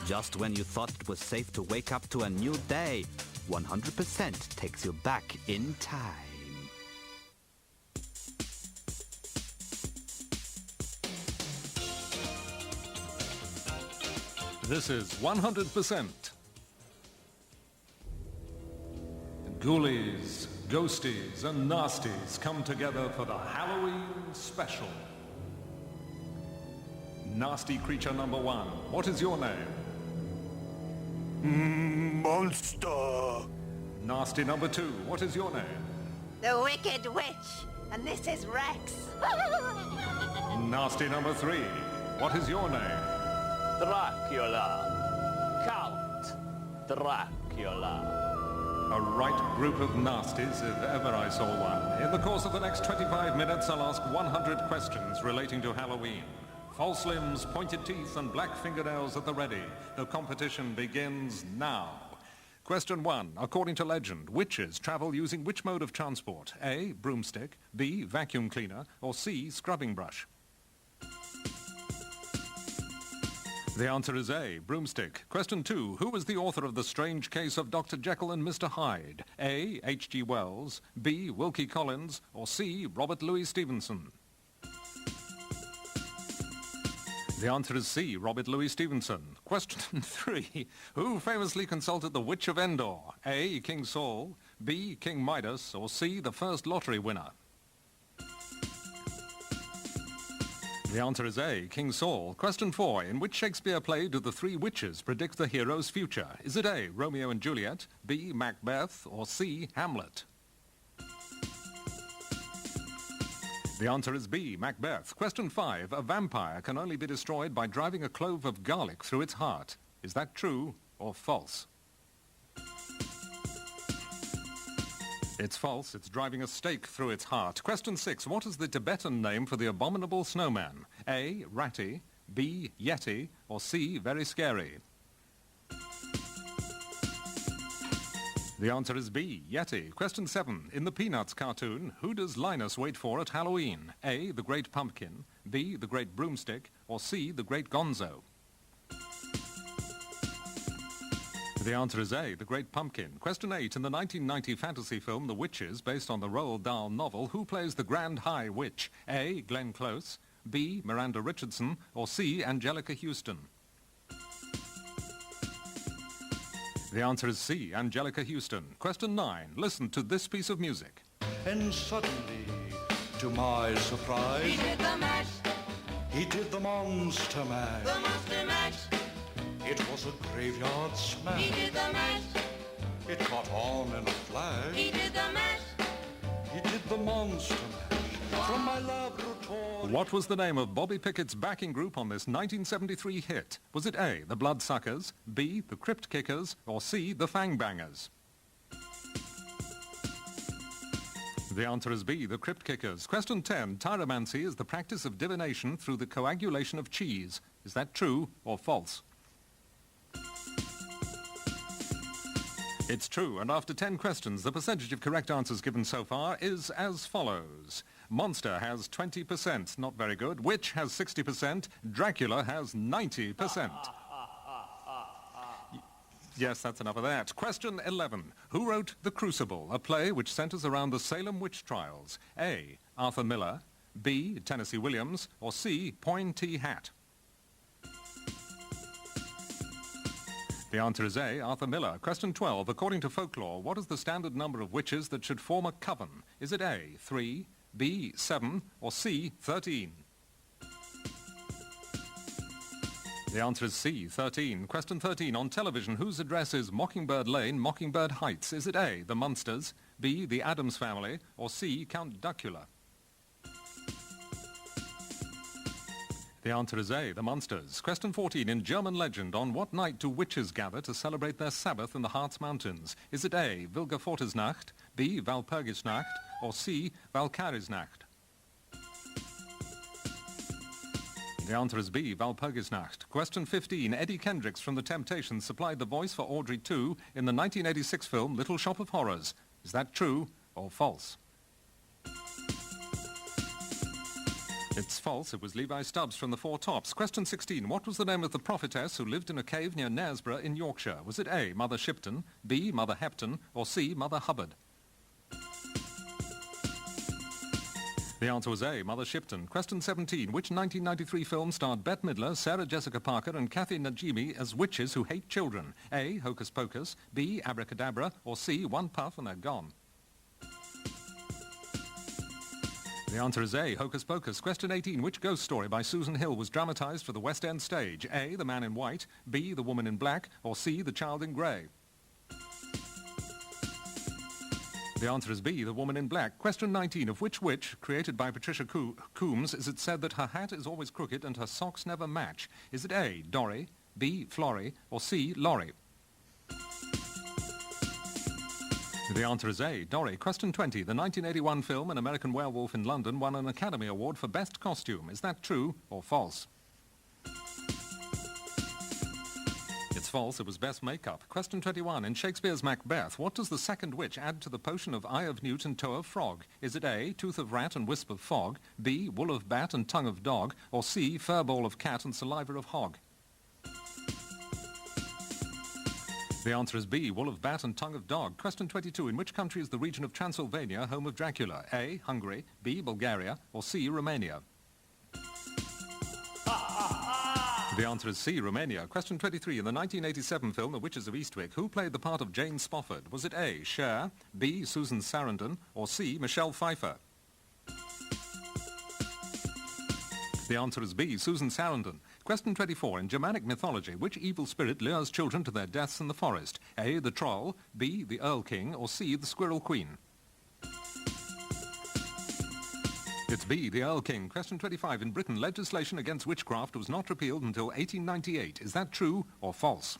Just when you thought it was safe to wake up to a new day, 100% takes you back in time. This is 100%. Ghoulies, ghosties and nasties come together for the Halloween Special. Nasty creature number one, what is your name? Monster. Nasty number two, what is your name? The Wicked Witch, and this is Rex. Nasty number three, what is your name? Dracula. Count Dracula. A right group of nasties, if ever I saw one. In the course of the next 25 minutes, I'll ask 100 questions relating to Halloween. False limbs, pointed teeth, and black fingernails at the ready. The competition begins now. Question 1. According to legend, witches travel using which mode of transport? A. Broomstick, B. Vacuum cleaner, or C. Scrubbing brush? The answer is A. Broomstick. Question 2. Who was the author of The Strange Case of Dr. Jekyll and Mr. Hyde? A. H.G. Wells, B. Wilkie Collins, or C. Robert Louis Stevenson? The answer is C. Robert Louis Stevenson. Question 3. Who famously consulted the Witch of Endor? A. King Saul, B. King Midas, or C. the first lottery winner? The answer is A. King Saul. Question 4. In which Shakespeare play do the three witches predict the hero's future? Is it A. Romeo and Juliet, B. Macbeth, or C. Hamlet? The answer is B. Macbeth. Question 5. A vampire can only be destroyed by driving a clove of garlic through its heart. Is that true or false? It's false. It's driving a stake through its heart. Question 6. What is the Tibetan name for the abominable snowman? A. Ratty, B. Yeti, or C. Very scary? The answer is B. Yeti. Question 7. In the Peanuts cartoon, who does Linus wait for at Halloween? A. The Great Pumpkin, B. The Great Broomstick, or C. The Great Gonzo? The answer is A. The Great Pumpkin. Question 8. In the 1990 fantasy film The Witches, based on the Roald Dahl novel, who plays the Grand High Witch? A. Glenn Close, B. Miranda Richardson, or C. Angelica Houston? The answer is C. Angelica Houston. Question 9. Listen to this piece of music. And suddenly, to my surprise, He did the mash, he did the monster mash. the monster mash. It was a graveyard smash. He did the mash, It caught on in a flash. he did the mash. He did the monster mash from my laboratory. What was the name of Bobby Pickett's backing group on this 1973 hit? Was it A. The Bloodsuckers, B. The Crypt Kickers, or C. The Fang Bangers? The answer is B. The Crypt Kickers. Question 10. Tyromancy is the practice of divination through the coagulation of cheese. Is that true or false? It's true, and after 10 questions, the percentage of correct answers given so far is as follows. Monster has 20%, not very good. Witch has 60%. Dracula has 90%. Yes, that's enough of that. Question 11. Who wrote The Crucible, a play which centers around the Salem witch trials? A. Arthur Miller, B. Tennessee Williams, or C. Pointy Hat? The answer is A. Arthur Miller. Question 12. According to folklore, what is the standard number of witches that should form a coven? Is it A. 3, B. 7, or C. 13? The answer is C. 13. Question 13. On television, whose address is Mockingbird Lane, Mockingbird Heights? Is it A. The Munsters, B. The Addams Family, or C. Count Duckula? The answer is A. The Munsters. Question 14. In German legend, on what night do witches gather to celebrate their Sabbath in the Harz Mountains? Is it A. Wilgerfortisnacht, B. Walpurgisnacht, or C. Valkyrisnacht? The answer is B. Walpurgisnacht. Question 15. Eddie Kendricks from The Temptations supplied the voice for Audrey II in the 1986 film Little Shop of Horrors. Is that true or false? It's false. It was Levi Stubbs from the Four Tops. Question 16. What was the name of the prophetess who lived in a cave near Knaresborough in Yorkshire? Was it A, Mother Shipton, B, Mother Hepton, or C, Mother Hubbard? The answer was A, Mother Shipton. Question 17. Which 1993 film starred Bette Midler, Sarah Jessica Parker and Kathy Najimy as witches who hate children? A, Hocus Pocus, B, Abracadabra, or C, One Puff and They're Gone? The answer is A, Hocus Pocus. Question 18. Which ghost story by Susan Hill was dramatised for the West End stage? A, The Man in White, B, The Woman in Black, or C, The Child in Grey? The answer is B, The Woman in Black. Question 19. Of which witch, created by Patricia Coombs, is it said that her hat is always crooked and her socks never match? Is it A, Dorry, B, Florrie, or C, Laurie? The answer is A, Dorry. Question 20. The 1981 film An American Werewolf in London won an Academy Award for Best Costume. Is that true or false? It's false. It was Best Makeup. Question 21. In Shakespeare's Macbeth, what does the second witch add to the potion of eye of newt and toe of frog? Is it A, tooth of rat and wisp of fog, B, wool of bat and tongue of dog, or C, furball of cat and saliva of hog? The answer is B, wool of bat and tongue of dog. Question 22. In which country is the region of Transylvania home of Dracula? A, Hungary, B, Bulgaria, or C, Romania? The answer is C, Romania. Question 23. In the 1987 film The Witches of Eastwick, who played the part of Jane Spofford? Was it A, Cher, B, Susan Sarandon, or C, Michelle Pfeiffer? The answer is B, Susan Sarandon. Question 24. In Germanic mythology, which evil spirit lures children to their deaths in the forest? A, the troll, B, the Earl King, or C, the Squirrel Queen? It's B, the Earl King. Question 25. In Britain, legislation against witchcraft was not repealed until 1898. Is that true or false?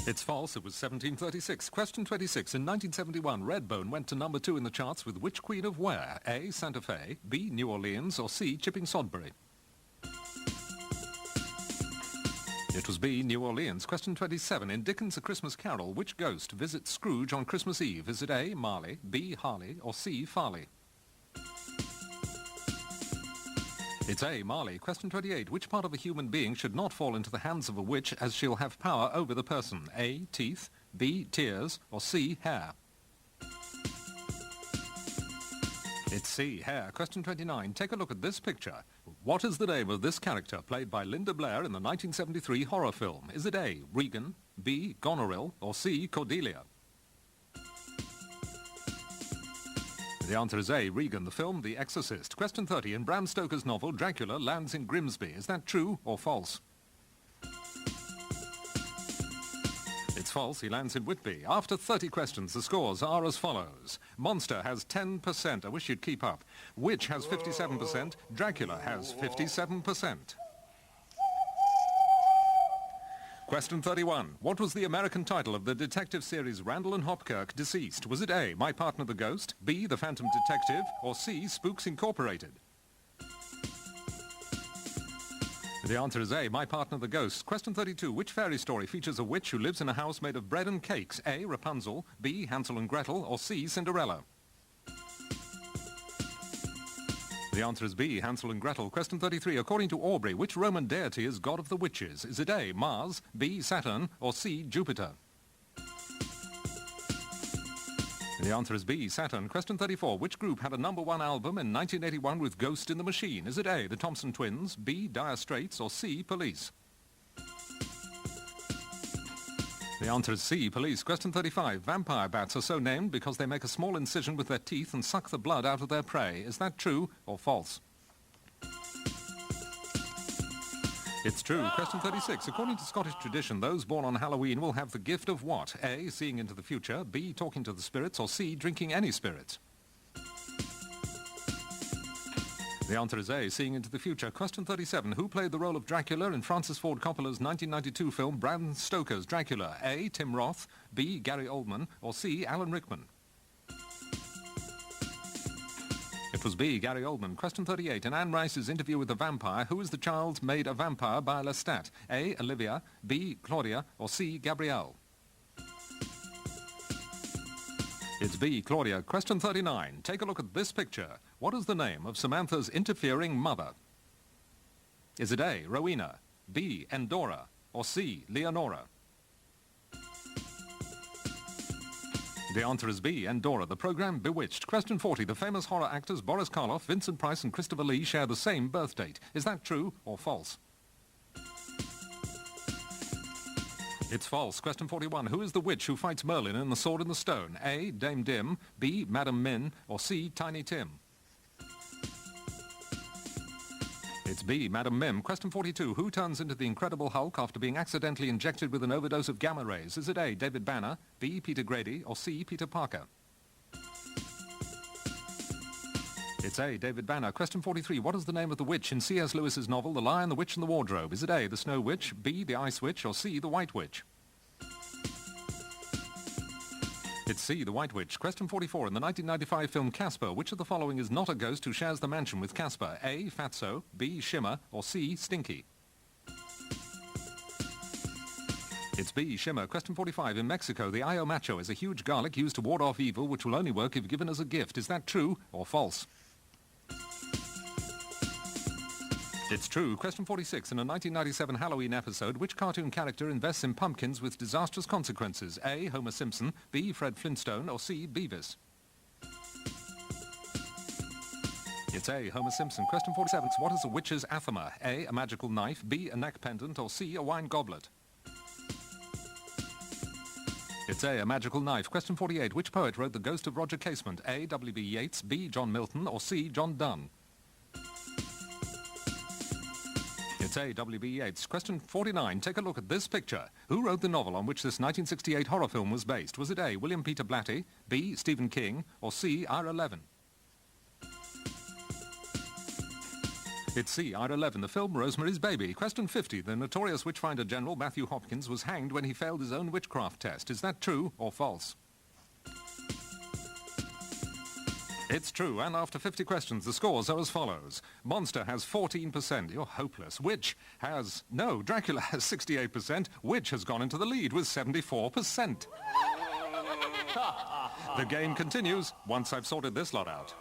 It's false. It was 1736. Question 26. In 1971, Redbone went to number 2 in the charts with which Queen of where? A, Santa Fe, B, New Orleans, or C, Chipping Sodbury? It was B, New Orleans. Question 27. In Dickens A Christmas Carol, which ghost visits Scrooge on Christmas Eve? Is it A, Marley, B, Harley, or C, Farley? It's A, Marley. Question 28. Which part of a human being should not fall into the hands of a witch as she'll have power over the person? A, teeth, B, tears, or C, hair? It's C, hair. Question 29. Take a look at this picture. What is the name of this character played by Linda Blair in the 1973 horror film? Is it A, Regan, B, Goneril, or C, Cordelia? The answer is A, Regan. The film, The Exorcist. Question 30. In Bram Stoker's novel, Dracula lands in Grimsby. Is that true or false? It's false. He lands in Whitby. After 30 questions, the scores are as follows. Monster has 10%. I wish you'd keep up. Witch has 57%. Dracula has 57%. Question 31. What was the American title of the detective series Randall and Hopkirk, Deceased? Was it A, My Partner the Ghost, B, The Phantom Detective, or C, Spooks Incorporated? The answer is A, My Partner the Ghost. Question 32. Which fairy story features a witch who lives in a house made of bread and cakes? A, Rapunzel, B, Hansel and Gretel, or C, Cinderella? The answer is B, Hansel and Gretel. Question 33. According to Aubrey, which Roman deity is god of the witches? Is it A, Mars, B, Saturn, or C, Jupiter? The answer is B, Saturn. Question 34. Which group had a #1 album in 1981 with Ghost in the Machine? Is it A, the Thompson Twins, B, Dire Straits, or C, Police? The answer is C, Police. Question 35. Vampire bats are so named because they make a small incision with their teeth and suck the blood out of their prey. Is that true or false? It's true. Question 36. According to Scottish tradition, those born on Halloween will have the gift of what? A, seeing into the future, B, talking to the spirits, or C, drinking any spirits? The answer is A, seeing into the future. Question 37. Who played the role of Dracula in Francis Ford Coppola's 1992 film Bram Stoker's Dracula? A, Tim Roth, B, Gary Oldman, or C, Alan Rickman? It was B, Gary Oldman. Question 38. In Anne Rice's Interview with the Vampire, who is the child made a vampire by Lestat? A, Olivia, B, Claudia, or C, Gabrielle? It's B, Claudia. Question 39. Take a look at this picture. What is the name of Samantha's interfering mother? Is it A, Rowena, B, Endora, or C, Leonora? The answer is B, Endora. The programme Bewitched. Question 40. The famous horror actors Boris Karloff, Vincent Price and Christopher Lee share the same birth date. Is that true or false? It's false. Question 41. Who is the witch who fights Merlin in The Sword in the Stone? A, Dame Dim, B, Madam Min, or C, Tiny Tim? It's B, Madam Mim. Question 42. Who turns into the Incredible Hulk after being accidentally injected with an overdose of gamma rays? Is it A, David Banner, B, Peter Grady, or C, Peter Parker? It's A, David Banner. Question 43. What is the name of the witch in C.S. Lewis's novel The Lion, the Witch and the Wardrobe? Is it A, the Snow Witch, B, the Ice Witch, or C, the White Witch? It's C, the White Witch. Question 44. In the 1995 film Casper, which of the following is not a ghost who shares the mansion with Casper? A, Fatso, B, Shimmer, or C, Stinky? It's B, Shimmer. Question 45. In Mexico, the Ayo Macho is a huge garlic used to ward off evil which will only work if given as a gift. Is that true or false? It's true. Question 46. In a 1997 Halloween episode, which cartoon character invests in pumpkins with disastrous consequences? A, Homer Simpson, B, Fred Flintstone, or C, Beavis? It's A, Homer Simpson. Question 47. What is a witch's athema? A, a magical knife, B, a neck pendant, or C, a wine goblet? It's A, a magical knife. Question 48. Which poet wrote The Ghost of Roger Casement? A, W.B. Yeats, B, John Milton, or C, John Donne? It's A, W.B. Yeats. Question 49. Take a look at this picture. Who wrote the novel on which this 1968 horror film was based? Was it A, William Peter Blatty, B, Stephen King, or C, Ira Levin? It's C, Ira Levin. The film Rosemary's Baby. Question 50. The notorious witchfinder general Matthew Hopkins was hanged when he failed his own witchcraft test. Is that true or false? It's true, and after 50 questions, the scores are as follows. Monster has 14%. You're hopeless. Dracula has 68%. Witch has gone into the lead with 74%. The game continues once I've sorted this lot out.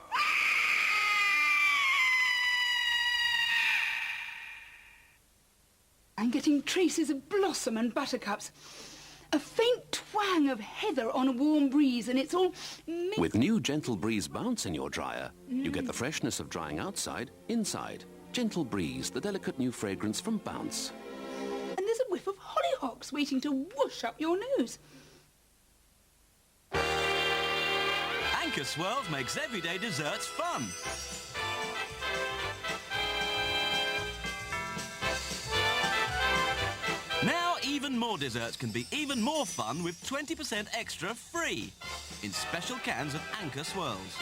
I'm getting traces of blossom and buttercups. A faint twang of heather on a warm breeze, and it's all... With new Gentle Breeze Bounce in your dryer, you get the freshness of drying outside, inside. Gentle Breeze, the delicate new fragrance from Bounce. And there's a whiff of hollyhocks waiting to whoosh up your nose. Anchor Swirls makes everyday desserts fun. Now even more desserts can be even more fun with 20% extra free in special cans of Anchor Swirls.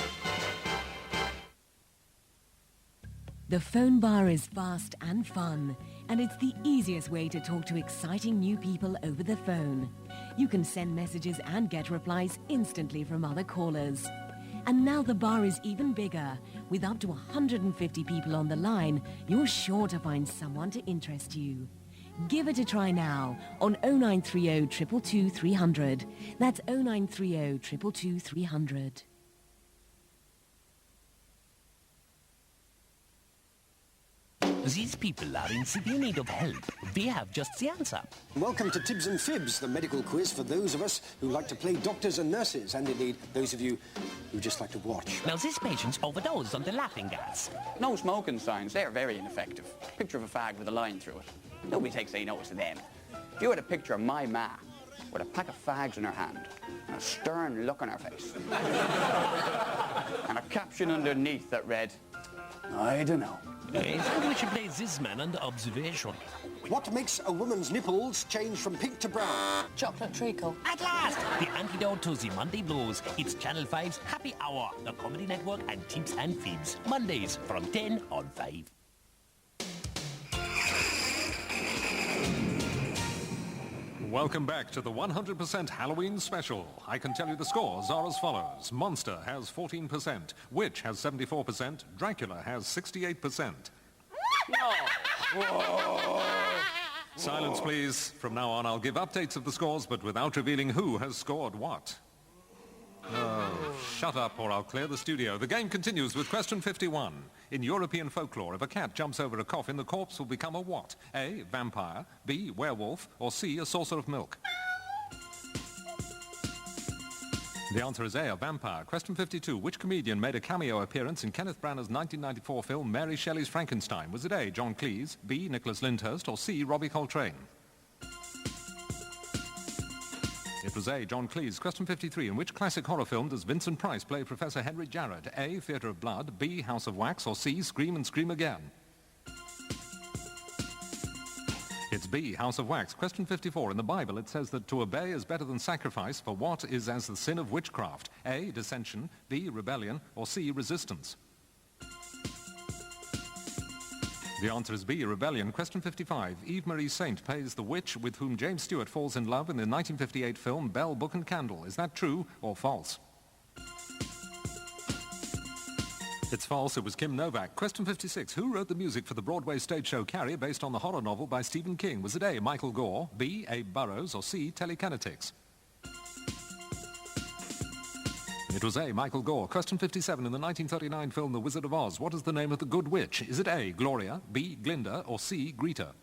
The phone bar is fast and fun, and it's the easiest way to talk to exciting new people over the phone. You can send messages and get replies instantly from other callers. And now the bar is even bigger. With up to 150 people on the line, you're sure to find someone to interest you. Give it a try now on 0930 222 300. That's 0930 222 300. These people are in severe need of help. We have just the answer. Welcome to Tibbs and Fibs, the medical quiz for those of us who like to play doctors and nurses, and indeed those of you who just like to watch. Now, this patient's overdosed on the laughing gas. No smoking signs, they're very ineffective. Picture of a fag with a line through it. Nobody takes any notice of them. If you had a picture of my ma with a pack of fags in her hand and a stern look on her face and a caption underneath that read, I don't know. I think we should place this man under observation. What makes a woman's nipples change from pink to brown? Chocolate treacle. At last! The antidote to the Monday blues. It's Channel 5's Happy Hour, the comedy network and Tips and Fibs. Mondays from 10 on 5. Welcome back to the 100% Halloween Special. I can tell you the scores are as follows. Monster has 14%, Witch has 74%, Dracula has 68%. No! Whoa. Silence, please. From now on, I'll give updates of the scores, but without revealing who has scored what. Oh, shut up or I'll clear the studio. The game continues with question 51. In European folklore, if a cat jumps over a coffin, the corpse will become a what? A, vampire, B, werewolf, or C, a saucer of milk? The answer is A, a vampire. Question 52. Which comedian made a cameo appearance in Kenneth Branagh's 1994 film Mary Shelley's Frankenstein? Was it A, John Cleese, B, Nicholas Lyndhurst, or C, Robbie Coltrane? It was A, John Cleese. Question 53. In which classic horror film does Vincent Price play Professor Henry Jarrod? A, Theatre of Blood, B, House of Wax, or C, Scream and Scream Again? It's B, House of Wax. Question 54. In the Bible, it says that to obey is better than sacrifice, for what is as the sin of witchcraft? A, dissension, B, rebellion, or C, resistance? The answer is B, rebellion. Question 55. Eva Marie Saint plays the witch with whom James Stewart falls in love in the 1958 film Bell, Book and Candle. Is that true or false? It's false. It was Kim Novak. Question 56. Who wrote the music for the Broadway stage show Carrie based on the horror novel by Stephen King? Was it A, Michael Gore, B, Abe Burrows, or C, Telekinetics? It was A, Michael Gore. Question 57. In the 1939 film The Wizard of Oz, what is the name of the good witch? Is it A, Gloria, B, Glinda, or C, Greta?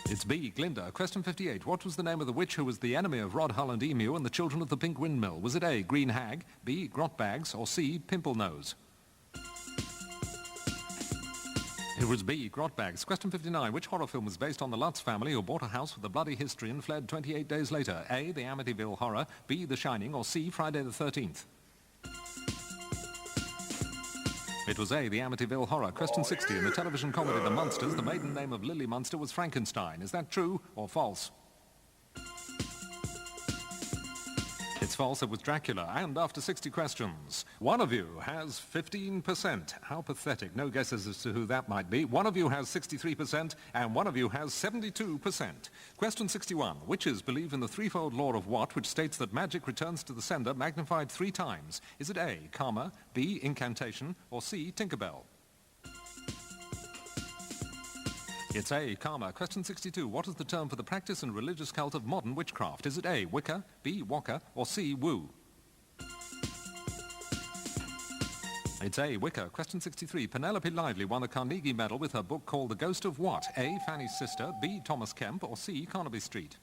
It's B, Glinda. Question 58. What was the name of the witch who was the enemy of Rod Hull and Emu and the children of the Pink Windmill? Was it A, Green Hag, B, Grotbags, or C, Pimple Nose? It was B, Grotbags. Question 59. Which horror film was based on the Lutz family who bought a house with a bloody history and fled 28 days later? A, The Amityville Horror, B, The Shining, or C, Friday the 13th? It was A, The Amityville Horror. Question 60. In the television comedy The Munsters, the maiden name of Lily Munster was Frankenstein. Is that true or false? It's false. It was Dracula. And after 60 questions, one of you has 15%. How pathetic. No guesses as to who that might be. One of you has 63% and one of you has 72%. Question 61. Witches believe in the threefold law of what, which states that magic returns to the sender magnified 3 times? Is it A, karma, B, incantation, or C, Tinkerbell? It's A, karma. Question 62. What is the term for the practice and religious cult of modern witchcraft? Is it A, Wicca, B, Waka, or C, Woo? It's A, Wicca. Question 63. Penelope Lively won the Carnegie Medal with her book called The Ghost of what? A, Fanny's Sister, B, Thomas Kemp, or C, Carnaby Street?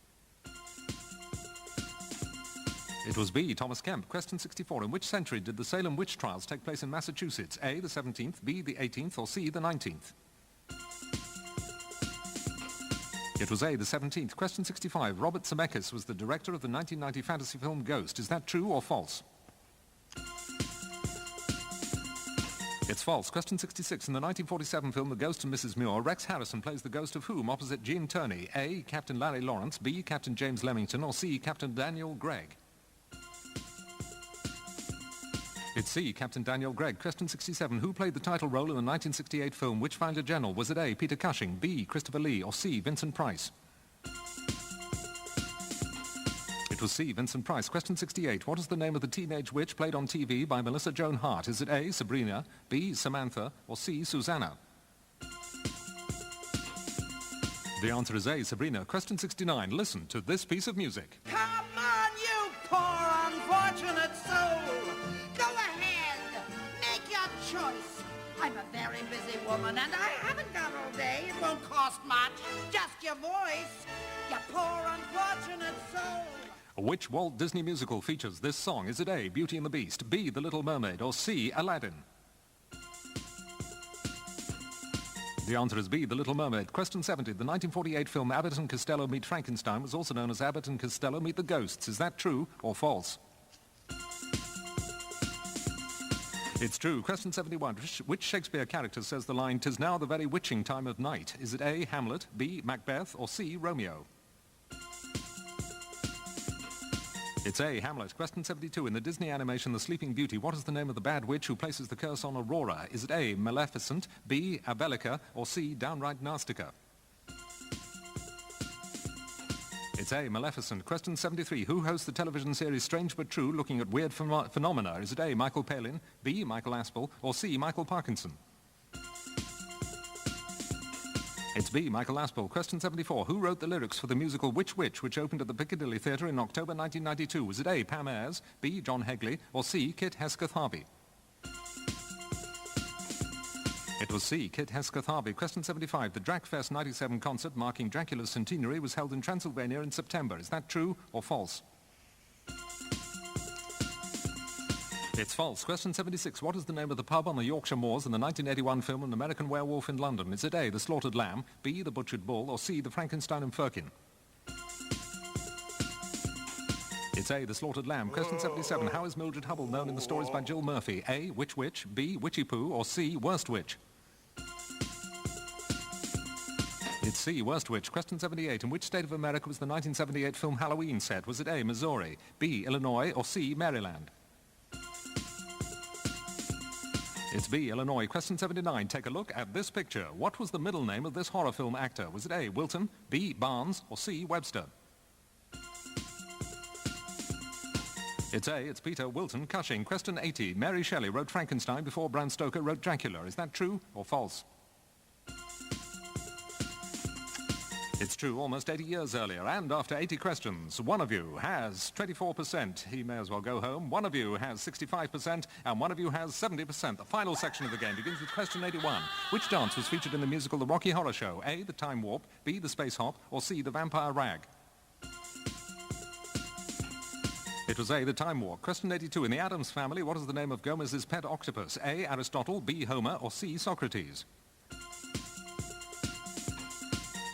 It was B, Thomas Kemp. Question 64. In which century did the Salem witch trials take place in Massachusetts? A, the 17th, B, the 18th, or C, the 19th? It was A, the 17th. Question 65. Robert Zemeckis was the director of the 1990 fantasy film Ghost. Is that true or false? It's false. Question 66. In the 1947 film The Ghost and Mrs Muir, Rex Harrison plays the ghost of whom opposite Gene Tierney? A, Captain Larry Lawrence, B, Captain James Leamington, or C, Captain Daniel Gregg? It's C, Captain Daniel Gregg. Question 67. Who played the title role in the 1968 film Witchfinder General? Was it A, Peter Cushing, B, Christopher Lee, or C, Vincent Price? It was C, Vincent Price. Question 68. What is the name of the teenage witch played on TV by Melissa Joan Hart? Is it A, Sabrina, B, Samantha, or C, Susanna? The answer is A, Sabrina. Question 69. Listen to this piece of music. Come on, you poor unfortunate soul! Go ahead, make your choice. I'm a very busy woman and I haven't got all day. It won't cost much, just your voice. You poor unfortunate soul. Which Walt Disney musical features this song? Is it A, Beauty and the Beast, B, The Little Mermaid, or C, Aladdin? The answer is B, The Little Mermaid. Question 70. The 1948 film Abbott and Costello Meet Frankenstein was also known as Abbott and Costello Meet the Ghosts. Is that true or false? It's true. Question 71. Which Shakespeare character says the line, "'Tis now the very witching time of night"? Is it A, Hamlet, B, Macbeth, or C, Romeo? It's A, Hamlet. Question 72. In the Disney animation The Sleeping Beauty, what is the name of the bad witch who places the curse on Aurora? Is it A, Maleficent, B, Abelica, or C, downright Nastica? It's A, Maleficent. Question 73. Who hosts the television series Strange But True, looking at weird phenomena? Is it A, Michael Palin, B, Michael Aspel, or C, Michael Parkinson? It's B, Michael Aspel. Question 74. Who wrote the lyrics for the musical Which Witch, which opened at the Piccadilly Theatre in October 1992? Was it A, Pam Ayres, B, John Hegley, or C, Kit Hesketh Harvey? It was C, Kit Hesketh Harvey. Question 75. The Dracfest 97 concert marking Dracula's centenary was held in Transylvania in September. Is that true or false? It's false. Question 76. What is the name of the pub on the Yorkshire Moors in the 1981 film An American Werewolf in London? Is it A, the Slaughtered Lamb, B, the Butchered Bull, or C, the Frankenstein and Firkin? It's A, the Slaughtered Lamb. Question 77. How is Mildred Hubble known in the stories by Jill Murphy? A, Witch Witch, B, Witchy Poo, or C, Worst Witch? It's C, Worst Witch. Question 78. In which state of America was the 1978 film Halloween set? Was it A, Missouri, B, Illinois, or C, Maryland? It's B, Illinois. Question 79. Take a look at this picture. What was the middle name of this horror film actor? Was it A, Wilton, B, Barnes, or C, Webster? It's A, it's Peter Wilton Cushing. Question 80. Mary Shelley wrote Frankenstein before Bram Stoker wrote Dracula. Is that true or false? It's true almost 80 years earlier, and after 80 questions, one of you has 24%. He may as well go home. One of you has 65%, and one of you has 70%. The final section of the game begins with question 81. Which dance was featured in the musical The Rocky Horror Show? A, the Time Warp, B, the Space Hop, or C, the Vampire Rag? It was A, the Time Warp. Question 82. In the Addams Family, what is the name of Gomez's pet octopus? A, Aristotle, B, Homer, or C, Socrates?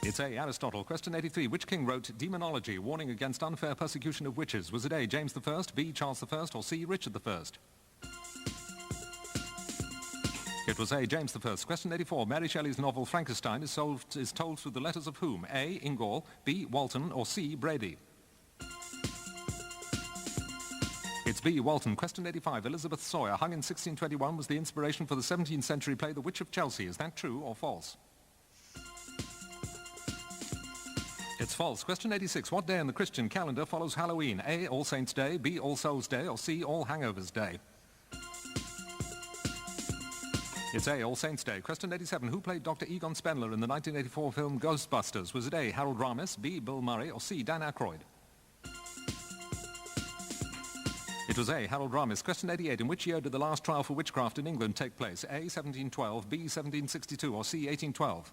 It's A, Aristotle. Question 83. Which king wrote Demonology, warning against unfair persecution of witches? Was it A, James I, B, Charles I, or C, Richard I? It was A, James I. Question 84. Mary Shelley's novel Frankenstein is told through the letters of whom? A, Ingall, B, Walton, or C, Brady? It's B, Walton. Question 85. Elizabeth Sawyer, hung in 1621, was the inspiration for the 17th century play The Witch of Chelsea. Is that true or false? It's false. Question 86. What day in the Christian calendar follows Halloween? A, All Saints' Day, B, All Souls' Day, or C, All Hangovers' Day? It's A, All Saints' Day. Question 87. Who played Dr. Egon Spengler in the 1984 film Ghostbusters? Was it A, Harold Ramis, B, Bill Murray, or C, Dan Aykroyd? It was A, Harold Ramis. Question 88. In which year did the last trial for witchcraft in England take place? A, 1712, B, 1762, or C, 1812?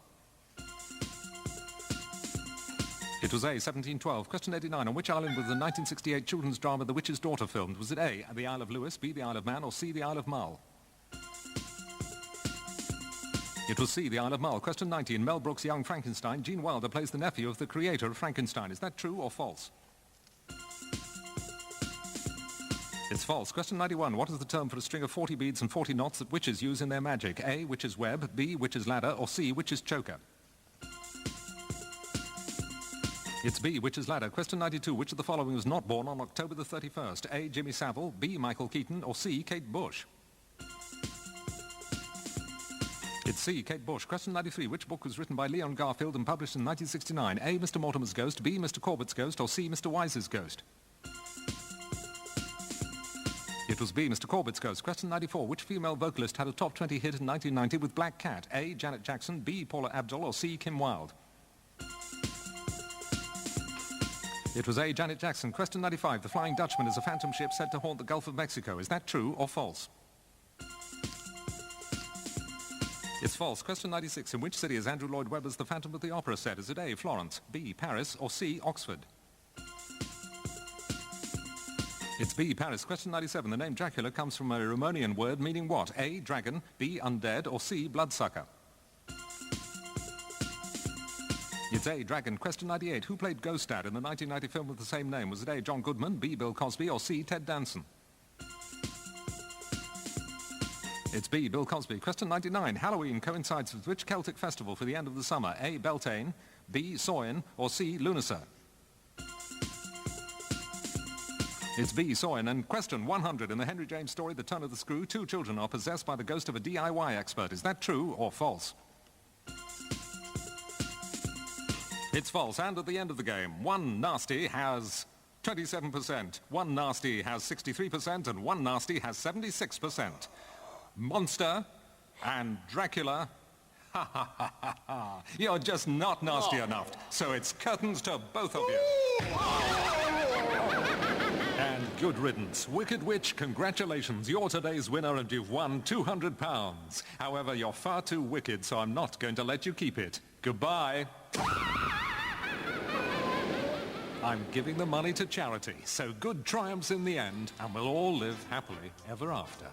It was A, 1712. Question 89. On which island was the 1968 children's drama The Witch's Daughter filmed? Was it A, the Isle of Lewis, B, the Isle of Man, or C, the Isle of Mull? It was C, the Isle of Mull. Question 90. In Mel Brooks' Young Frankenstein, Gene Wilder plays the nephew of the creator of Frankenstein. Is that true or false? It's false. Question 91. What is the term for a string of 40 beads and 40 knots that witches use in their magic? A, witch's web, B, witch's ladder, or C, witch's choker? It's B, Witch's Ladder. Question 92. Which of the following was not born on October the 31st? A, Jimmy Savile, B, Michael Keaton, or C, Kate Bush? It's C, Kate Bush. Question 93. Which book was written by Leon Garfield and published in 1969? A, Mr. Mortimer's Ghost, B, Mr. Corbett's Ghost, or C, Mr. Wise's Ghost? It was B, Mr. Corbett's Ghost. Question 94. Which female vocalist had a top 20 hit in 1990 with Black Cat? A, Janet Jackson, B, Paula Abdul, or C, Kim Wilde? It was A, Janet Jackson. Question 95. The Flying Dutchman is a phantom ship said to haunt the Gulf of Mexico. Is that true or false? It's false. Question 96. In which city is Andrew Lloyd Webber's The Phantom of the Opera set? Is it A, Florence, B, Paris, or C, Oxford? It's B, Paris. Question 97. The name Dracula comes from a Romanian word meaning what? A, dragon, B, undead, or C, bloodsucker? It's A, dragon. Question 98. Who played Ghost Dad in the 1990 film with the same name? Was it A, John Goodman, B, Bill Cosby, or C, Ted Danson? It's B, Bill Cosby. Question 99. Halloween coincides with which Celtic festival for the end of the summer? A, Beltane, B, Samhain, or C, Lughnasadh? It's B, Samhain. And question 100. In the Henry James story, The Turn of the Screw, two children are possessed by the ghost of a DIY expert. Is that true or false? It's false. And at the end of the game, one nasty has 27%, one nasty has 63%, and one nasty has 76%. Monster and Dracula Ha ha ha ha ha. You're just not nasty enough, so it's curtains to both of you. And good riddance. Wicked Witch, congratulations. You're today's winner and you've won £200. However, you're far too wicked, so I'm not going to let you keep it. Goodbye. I'm giving the money to charity, so good triumphs in the end, and we'll all live happily ever after.